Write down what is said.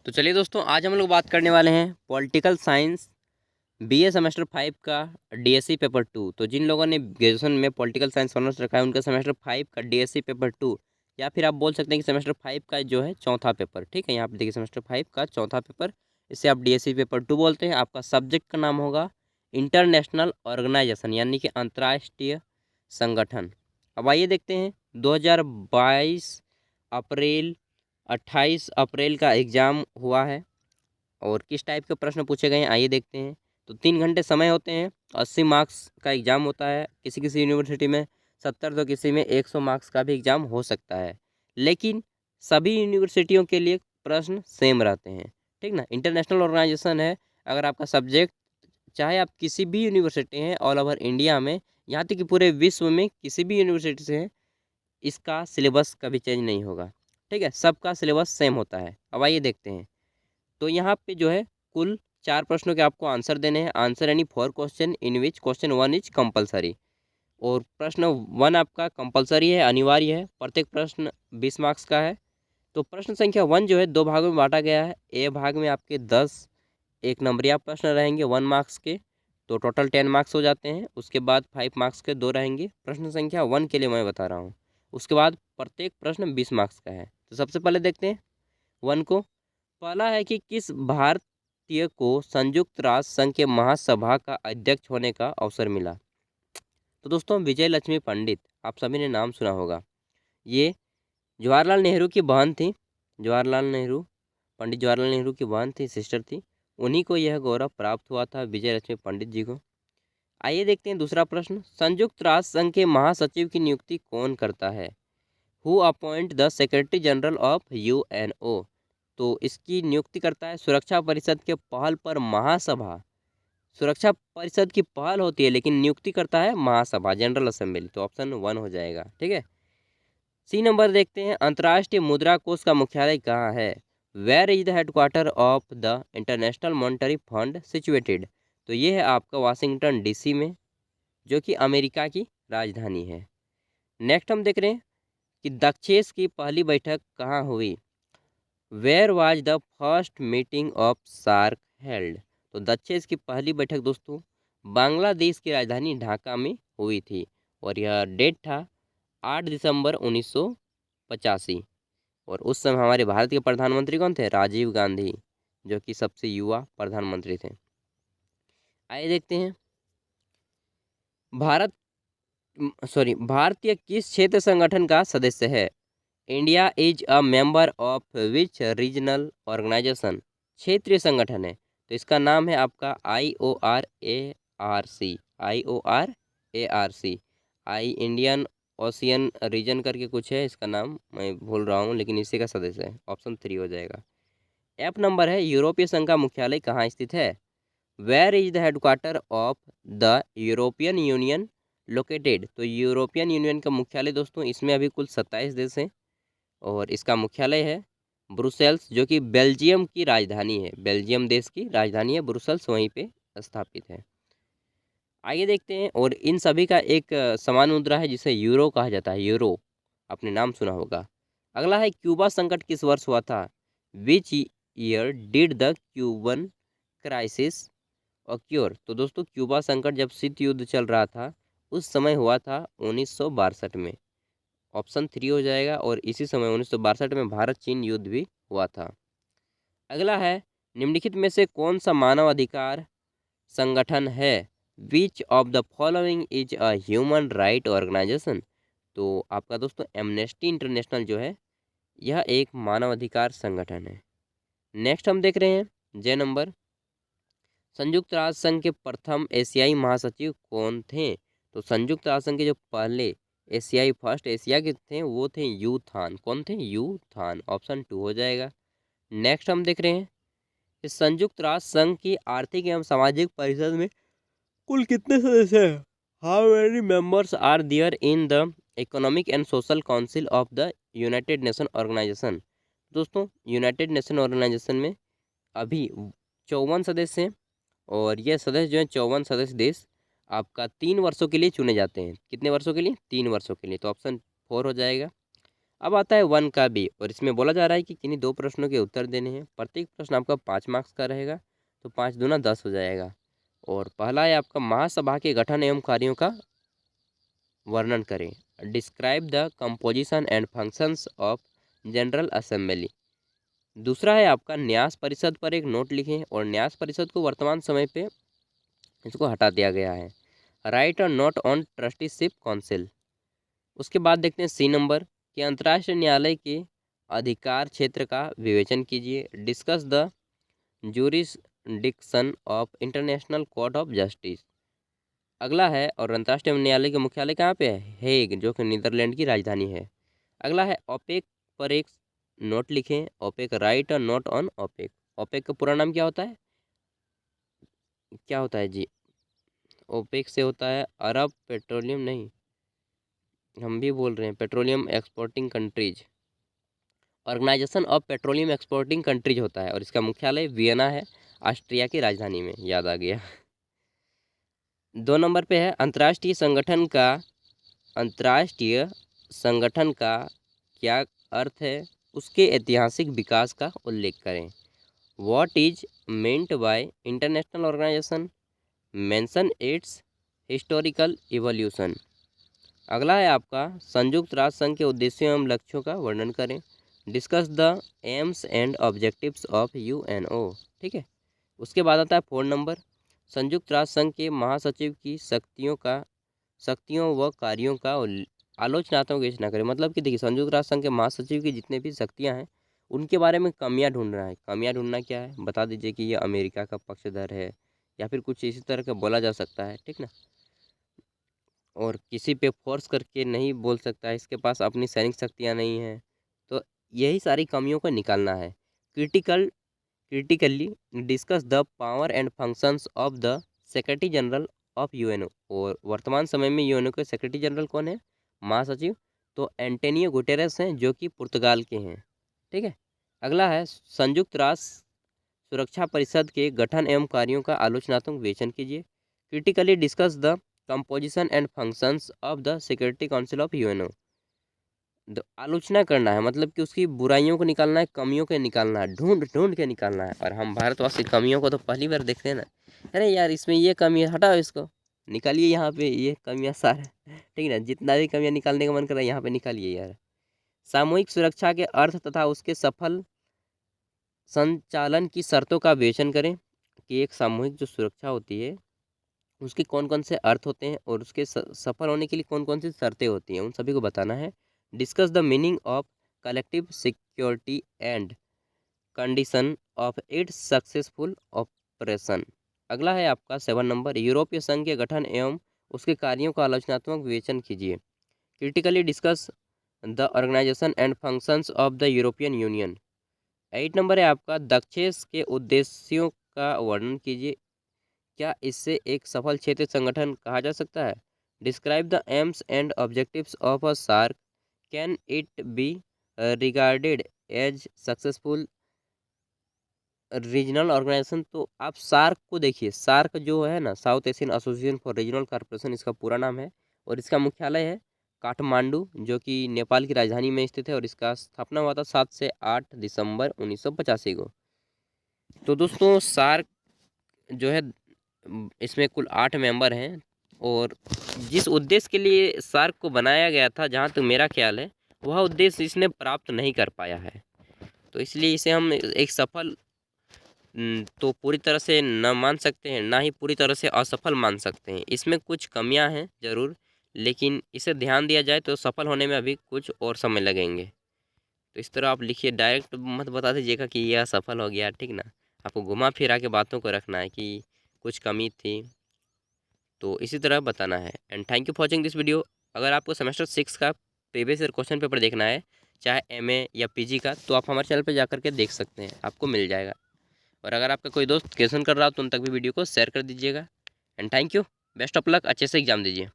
तो चलिए दोस्तों, आज हम लोग बात करने वाले हैं पॉलिटिकल साइंस बीए सेमेस्टर 5 का डीएससी पेपर 2। तो जिन लोगों ने ग्रेजुएशन में पॉलिटिकल साइंस ऑनर्स रखा है उनका सेमेस्टर 5 का डीएससी पेपर 2, या फिर आप बोल सकते हैं कि सेमेस्टर 5 का जो है चौथा पेपर। ठीक है, यहाँ पे देखिए सेमेस्टर 5 का चौथा पेपर, इसे आप डीएससी पेपर 2 बोलते हैं। आपका सब्जेक्ट का नाम होगा इंटरनेशनल ऑर्गेनाइजेशन, यानी कि अंतर्राष्ट्रीय संगठन। अब आइए देखते हैं 2022 अप्रैल 28 अप्रैल का एग्ज़ाम हुआ है और किस टाइप के प्रश्न पूछे गए हैं आइए देखते हैं। तो 3 घंटे समय होते हैं, 80 मार्क्स का एग्ज़ाम होता है। किसी किसी यूनिवर्सिटी में 70 तो किसी में 100 मार्क्स का भी एग्ज़ाम हो सकता है, लेकिन सभी यूनिवर्सिटियों के लिए प्रश्न सेम रहते हैं। ठीक ना, इंटरनेशनल ऑर्गेनाइजेशन है। अगर आपका सब्जेक्ट, चाहे आप किसी भी यूनिवर्सिटी हैं ऑल ओवर इंडिया में, यहाँ तक कि पूरे विश्व में किसी भी यूनिवर्सिटी से हैं, इसका सिलेबस कभी चेंज नहीं होगा। ठीक है, सबका सिलेबस सेम होता है। अब आइए देखते हैं। तो यहाँ पे जो है कुल 4 प्रश्नों के आपको आंसर देने हैं। आंसर यानी 4 question in which question 1 is compulsory. और प्रश्न 1 आपका कंपलसरी है, अनिवार्य है। प्रत्येक प्रश्न 20 मार्क्स का है। तो प्रश्न संख्या 1 जो है 2 भागों में बांटा गया है। ए भाग में आपके 10 एक नंबरिया प्रश्न रहेंगे 1 मार्क्स के, तो टोटल 10 मार्क्स हो जाते हैं। उसके बाद 5 मार्क्स के 2 रहेंगे। प्रश्न संख्या 1 के लिए मैं बता रहा हूँ। उसके बाद प्रत्येक प्रश्न 20 मार्क्स का है। तो सबसे पहले देखते हैं 1 को। पहला है कि किस भारतीय को संयुक्त राष्ट्र संघ के महासभा का अध्यक्ष होने का अवसर मिला? तो दोस्तों विजय लक्ष्मी पंडित, आप सभी ने नाम सुना होगा। ये जवाहरलाल नेहरू की बहन थी। जवाहरलाल नेहरू, पंडित जवाहरलाल नेहरू की बहन थी, सिस्टर थी। उन्हीं को यह गौरव प्राप्त हुआ था, विजय लक्ष्मी पंडित जी को। आइए देखते हैं दूसरा प्रश्न। संयुक्त राष्ट्र संघ के महासचिव की नियुक्ति कौन करता है? Who appoint the secretary general of UNO? तो इसकी नियुक्ति करता है सुरक्षा परिषद के पहल पर महासभा। सुरक्षा परिषद की पहल होती है लेकिन नियुक्ति करता है महासभा, जनरल असेंबली। तो ऑप्शन 1 हो जाएगा। ठीक है, सी नंबर देखते हैं। अंतर्राष्ट्रीय मुद्रा कोष का मुख्यालय कहाँ है? Where is the headquarter of the International Monetary Fund situated? तो ये है आपका वाशिंगटन डीसी में, जो कि अमेरिका की राजधानी है। नेक्स्ट हम देख रहे हैं कि दक्षेस की पहली बैठक कहाँ हुई? Where was the first meeting of SAARC held? तो दक्षेस की पहली बैठक दोस्तों बांग्लादेश की राजधानी ढाका में हुई थी और यह डेट था 8 दिसंबर 1985। और उस समय हमारे भारत के प्रधानमंत्री कौन थे? राजीव गांधी, जो कि सबसे युवा प्रधानमंत्री थे। आइए देखते हैं भारतीय किस क्षेत्र संगठन का सदस्य है? India is a member of which regional organisation? क्षेत्रीय संगठन है, तो इसका नाम है आपका IORARC। IORARC, आई इंडियन ओशियन रीजन करके कुछ है, इसका नाम मैं भूल रहा हूँ, लेकिन इसी का सदस्य है। ऑप्शन 3 हो जाएगा। एफ नंबर है यूरोपीय संघ का मुख्यालय कहाँ स्थित है? Where is the headquarter of the European Union located? तो यूरोपियन यूनियन का मुख्यालय दोस्तों, इसमें अभी कुल 27 देश हैं और इसका मुख्यालय है ब्रुसेल्स, जो कि बेल्जियम की राजधानी है। बेल्जियम देश की राजधानी है ब्रुसेल्स, वहीं पे स्थापित है। आइए देखते हैं। और इन सभी का एक समान मुद्रा है जिसे यूरो कहा जाता है। यूरो आपने नाम सुना होगा। अगला है क्यूबा संकट किस वर्ष हुआ था? Which year did the Cuban crisis occur? तो दोस्तों क्यूबा संकट जब शीत युद्ध चल रहा था उस समय हुआ था 1962 में। ऑप्शन 3 हो जाएगा। और इसी समय 1962 में भारत चीन युद्ध भी हुआ था। अगला है निम्नलिखित में से कौन सा मानव अधिकार संगठन है? Which of the following is a human right organisation? तो आपका दोस्तों एमनेस्टी इंटरनेशनल जो है यह एक मानवाधिकार संगठन है। नेक्स्ट हम देख रहे हैं जे नंबर। संयुक्त राष्ट्र संघ के प्रथम एशियाई महासचिव कौन थे? तो संयुक्त राष्ट्र संघ के जो पहले एशियाई फर्स्ट एशिया के थे वो थे यू थान। कौन थे? You than. ऑप्शन 2 हो जाएगा। नेक्स्ट हम देख रहे हैं कि संयुक्त राष्ट्र संघ की आर्थिक एवं सामाजिक परिषद में कुल कितने सदस्य हैं? How many members are there in the Economic and Social Council of the United Nation Organisation? दोस्तों यूनाइटेड नेशन ऑर्गेनाइजेशन में अभी 54 सदस्य हैं और यह सदस्य जो हैं 54 सदस्य देश आपका 3 वर्षों के लिए चुने जाते हैं। कितने वर्षों के लिए? 3 वर्षों के लिए। तो ऑप्शन 4 हो जाएगा। अब आता है 1 का बी, और इसमें बोला जा रहा है कि किन्हीं 2 प्रश्नों के उत्तर देने हैं। प्रत्येक प्रश्न आपका 5 मार्क्स का रहेगा, तो 5 दूना 10 हो जाएगा। और पहला है आपका महासभा के गठन एवं कार्यों का वर्णन करें। Describe the composition and functions of general assembly. दूसरा है आपका न्यास परिषद पर एक नोट लिखें, और न्यास परिषद को वर्तमान समय पे इसको हटा दिया गया है। Right a note on trusteeship council. उसके बाद देखते हैं सी नंबर कि अंतर्राष्ट्रीय न्यायालय के अधिकार क्षेत्र का विवेचन कीजिए। Discuss the jurisdiction of international court of justice. अगला है, और अंतर्राष्ट्रीय न्यायालय के मुख्यालय कहाँ पे है? हेग, जो कि नीदरलैंड की राजधानी है। अगला है ओपेक पर एक नोट लिखें। OPEC, write a note on OPEC. OPEC का पूरा नाम क्या होता है? क्या होता है जी? ओपेक से होता है अरब पेट्रोलियम, नहीं हम भी बोल रहे हैं Petroleum Exporting Countries, Organisation of Petroleum Exporting Countries होता है, और इसका मुख्यालय वियना है, ऑस्ट्रिया की राजधानी में। याद आ गया। 2 नंबर पे है अंतर्राष्ट्रीय संगठन का क्या अर्थ है? उसके ऐतिहासिक विकास का उल्लेख करें। What is meant by international organisation? Mention its historical evolution. अगला है आपका संयुक्त राष्ट्र संघ के उद्देश्यों एवं लक्ष्यों का वर्णन करें। Discuss the aims and objectives of UNO. ठीक है। उसके बाद आता है 4 नंबर, संयुक्त राष्ट्र संघ के महासचिव की शक्तियों व कार्यों का आलोचनात्मक विवेचना करें। मतलब कि देखिए, संयुक्त राष्ट्र संघ के महासचिव की जितने भी शक्तियां हैं उनके बारे में कमियां ढूंढना है। कमियां ढूंढना क्या है? बता दीजिए कि ये अमेरिका का पक्षधर है, या फिर कुछ इसी तरह का बोला जा सकता है। ठीक ना। और किसी पे फोर्स करके नहीं बोल सकता है, इसके पास अपनी सैनिक शक्तियाँ नहीं हैं। तो यही सारी कमियों को निकालना है। Critically discuss the power and functions of the secretary general of UNO. और वर्तमान समय में यूएनओ के सेक्रेटरी जनरल कौन है? महासचिव। तो एंटोनियो गुटेरेस हैं, जो कि पुर्तगाल के हैं। ठीक है। अगला है संयुक्त राष्ट्र सुरक्षा परिषद के गठन एवं कार्यों का आलोचनात्मक विवेचन कीजिए। Critically discuss the composition and functions of the security council of UNO. आलोचना करना है, मतलब कि उसकी बुराइयों को निकालना है, कमियों को निकालना है, ढूंढ ढूंढ के निकालना है। और हम भारतवासी कमियों को तो पहली बार देखते हैं ना, अरे यार इसमें ये कमी है, हटाओ इसको, निकालिए यहाँ पे ये कमियाँ सारे। ठीक है ना, जितना भी कमियाँ निकालने का मन कर रहा है यहाँ पे निकालिए यार। सामूहिक सुरक्षा के अर्थ तथा उसके सफल संचालन की शर्तों का विवेचन करें कि एक सामूहिक जो सुरक्षा होती है उसके कौन कौन से अर्थ होते हैं, और उसके सफल होने के लिए कौन कौन सी शर्तें होती हैं, उन सभी को बताना है। Discuss the meaning of collective security and condition of its successful operation. अगला है आपका 7 नंबर, यूरोपीय संघ के गठन एवं उसके कार्यों का आलोचनात्मक विवेचन कीजिए। Critically discuss the organisation and functions of the European Union. 8 number है आपका दक्षेस के उद्देश्यों का वर्णन कीजिए। क्या इससे एक सफल क्षेत्रीय संगठन कहा जा सकता है? Describe the aims and objectives of a SAARC. Can it be regarded as successful regional organisation? तो आप सार्क को देखिए, सार्क जो है ना, South Asian Association for Regional Corporation इसका पूरा नाम है, और इसका मुख्यालय है काठमांडू, जो कि नेपाल की राजधानी में स्थित है, और इसका स्थापना हुआ था 7 से 8 दिसंबर 1985 को। तो दोस्तों सार्क जो है इसमें कुल 8 मेंबर हैं, और जिस उद्देश्य के लिए सार्क को बनाया गया था, जहाँ तक मेरा ख्याल है, वह उद्देश्य इसने प्राप्त नहीं कर पाया है। तो इसलिए इसे हम एक सफल तो पूरी तरह से न मान सकते हैं, ना ही पूरी तरह से असफल मान सकते हैं। इसमें कुछ कमियां हैं ज़रूर, लेकिन इसे ध्यान दिया जाए तो सफल होने में अभी कुछ और समय लगेंगे। तो इस तरह आप लिखिए, डायरेक्ट मत बता दीजिएगा कि यह सफल हो गया। ठीक ना, आपको घुमा फिरा के बातों को रखना है कि कुछ कमी थी, तो इसी तरह बताना है। And thank you for watching this video. अगर आपको सेमेस्टर 6 का प्रीवियस ईयर क्वेश्चन पेपर देखना है, चाहे एमए या पीजी का, तो आप हमारे चैनल पर जाकर के देख सकते हैं, आपको मिल जाएगा। और अगर आपका कोई दोस्त क्वेश्चन कर रहा हो तो उन तक भी वीडियो को शेयर कर दीजिएगा। And thank you, best of luck, अच्छे से एग्जाम दीजिए।